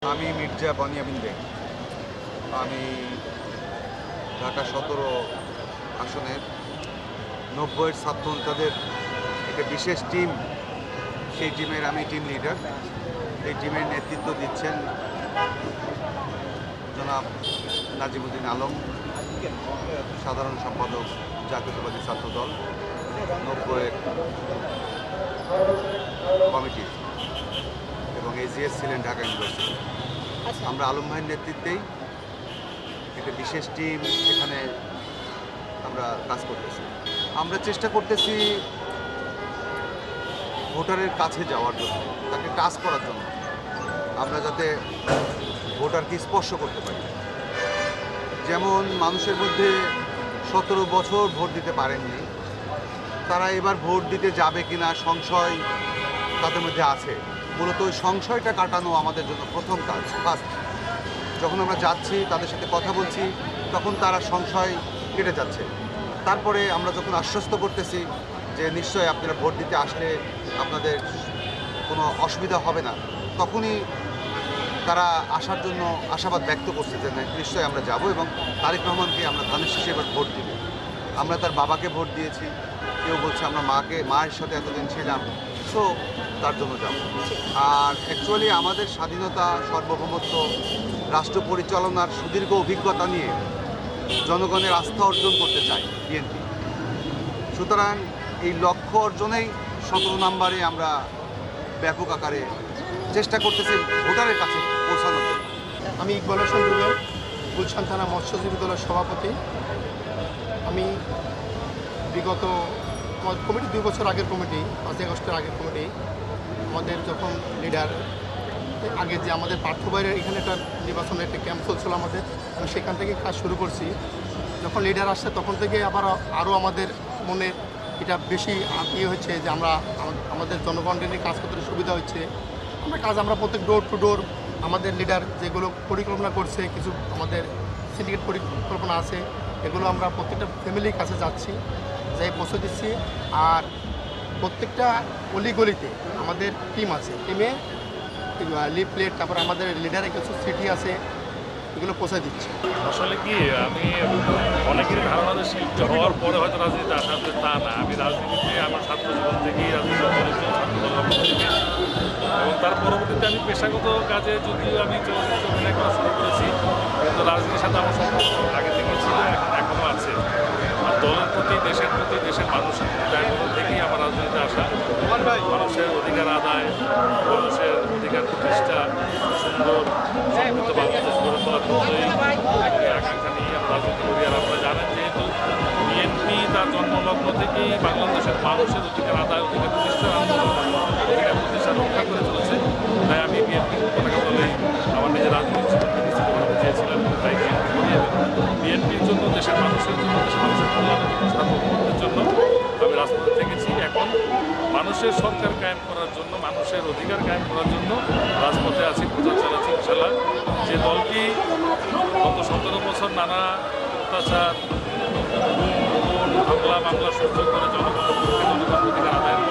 আমি মির্জা বানিয়ামিন বেগ। আমি ঢাকা 17 আসনের 90-এর ছাত্র নেতাদের একটা বিশেষ টিম, সেই টিমের আমি টিম লিডার। এই টিমের নেতৃত্ব দিচ্ছেন জনাব নাজিমুদ্দিন আলম, সাধারণ সম্পাদক জাতীয়তাবাদী ছাত্রদল 90-এর কমিটি, এবং এজিএস ছিলেন ঢাকা ইউনিভার্সিটি। আমরা আলম ভাইয়ের নেতৃত্বেই একটা বিশেষ টিম এখানে আমরা কাজ করতেছি। আমরা চেষ্টা করতেছি ভোটারের কাছে যাওয়ার জন্য, তাকে টাচ করার জন্য, আমরা যাতে ভোটারকে স্পর্শ করতে পারি। যেমন মানুষের মধ্যে 17 বছর ভোট দিতে পারেননি, তারা এবার ভোট দিতে যাবে কিনা সংশয় তাদের মধ্যে আছে। মূলত ওই সংশয়টা কাটানো আমাদের জন্য প্রথম কাজ। ফার্স্ট যখন আমরা যাচ্ছি, তাদের সাথে কথা বলছি, তখন তারা সংশয় কেটে যাচ্ছে। তারপরে আমরা যখন আশ্বস্ত করতেছি যে নিশ্চয়ই আপনারা ভোট দিতে আসলে আপনাদের কোনো অসুবিধা হবে না, তখনই তারা আসার জন্য আশাবাদ ব্যক্ত করছে যে নিশ্চয়ই আমরা যাব, এবং তারেক রহমানকে আমরা ধানের শীষে এবার ভোট দিব। আমরা তার বাবাকে ভোট দিয়েছি, কেউ বলছে আমরা মায়ের সাথে এতদিন ছিলাম, সো তার জন্য যাব। আর অ্যাকচুয়ালি আমাদের স্বাধীনতা, সার্বভৌমত্ব, রাষ্ট্র পরিচালনার সুদীর্ঘ অভিজ্ঞতা নিয়ে জনগণের আস্থা অর্জন করতে চাই বিএনপি। সুতরাং এই লক্ষ্য অর্জনেই 17 নম্বরে আমরা ব্যাপক আকারে চেষ্টা করতেছি ভোটারের কাছে পৌঁছানোর জন্য। আমি ইকবাল হোসেন রুবেল, গুলশান থানা মৎস্যজীবী দলের সভাপতি। আমি বিগত কমিটি 2 বছর আগের কমিটি, 5 আগস্টের আগের কমিটি, আমাদের যখন লিডার আগে যে আমাদের পার্থবাইয়ের এখানে একটা নির্বাচনের একটা ক্যাম্প চলছিল আমাদের, আমি সেখান থেকে কাজ শুরু করছি। যখন লিডার আসছে তখন থেকে আবার আরও আমাদের মনে এটা বেশি হচ্ছে যে আমরা আমাদের জনগণের নিয়ে কাজ করতে সুবিধা হচ্ছে। আমরা প্রত্যেক ডোর টু ডোর আমাদের লিডার যেগুলো পরিকল্পনা করছে, কিছু আমাদের সিন্ডিকেট পরিকল্পনা আছে, এগুলো আমরা প্রত্যেকটা ফ্যামিলির কাছে যাচ্ছি, যাই পৌঁছে দিচ্ছি। আর প্রত্যেকটা অলিগলিতে আমাদের টিম আছে, টিমে লিফলেট, তারপর আমাদের লিডারের কিছু সিটি আছে, এগুলো পৌঁছে দিচ্ছি। আসলে কি, আমি অনেকেরই ধারণা যে শিল্পী হওয়ার পরে হয়তো রাজনীতিতে আসা হবে, তা না। আমি রাজনীতিতে আমার ছাত্র জীবন থেকেই রাজনীতি এবং তার পরবর্তীতে আমি পেশাগত কাজে যদিও আমি চলচ্চিত্র অভিনয় করা শুরু করেছি, কিন্তু রাজনীতির সাথে আমার সম্পর্ক আগে থেকেই ছিল, এখনও আছে। আর দলের প্রতি, দেশের প্রতি, দেশের মানুষের দায়িত্ব থেকেই আমার রাজনীতিতে আসা। মানুষের অধিকার আদায়, মানুষের অধিকার প্রতিষ্ঠা, সুন্দর সমৃদ্ধ বাংলাদেশ গড়ে তোলার মতোই আকাঙ্ক্ষা নিয়ে আমরা রাজনীতি করি। আর আপনারা জানেন, যেহেতু বিএনপি তার জন্মলগ্ন থেকেই বাংলাদেশের মানুষের অধিকার আদায়, অধিকার প্রতিষ্ঠার আন্দোলন, অধিকার প্রতিষ্ঠা রক্ষা করে চলেছে, তাই আমি বিএনপির পতাকা দলে আমার নিজের রাজনীতি জীবনকে নিশ্চিত করতে চেয়েছিলাম। তাই বিএনপি করি, এবং বিএনপির জন্য, দেশের মানুষের জন্য, দেশের মানুষের কল্যাণের জন্য, সার্বভৌমত্বের জন্য আমি রাজপথে থেকেছি। এখন মানুষের সরকার কায়েম করার জন্য, মানুষের অধিকার কায়েম করার জন্য রাজপথে আছি, প্রচার চালাচ্ছি। ইনশাআল্লাহ যে দলটি গত 17 বছর নানা অত্যাচার, হামলা মামলা সহ্য করে জনগণের অধিকার আদায়ের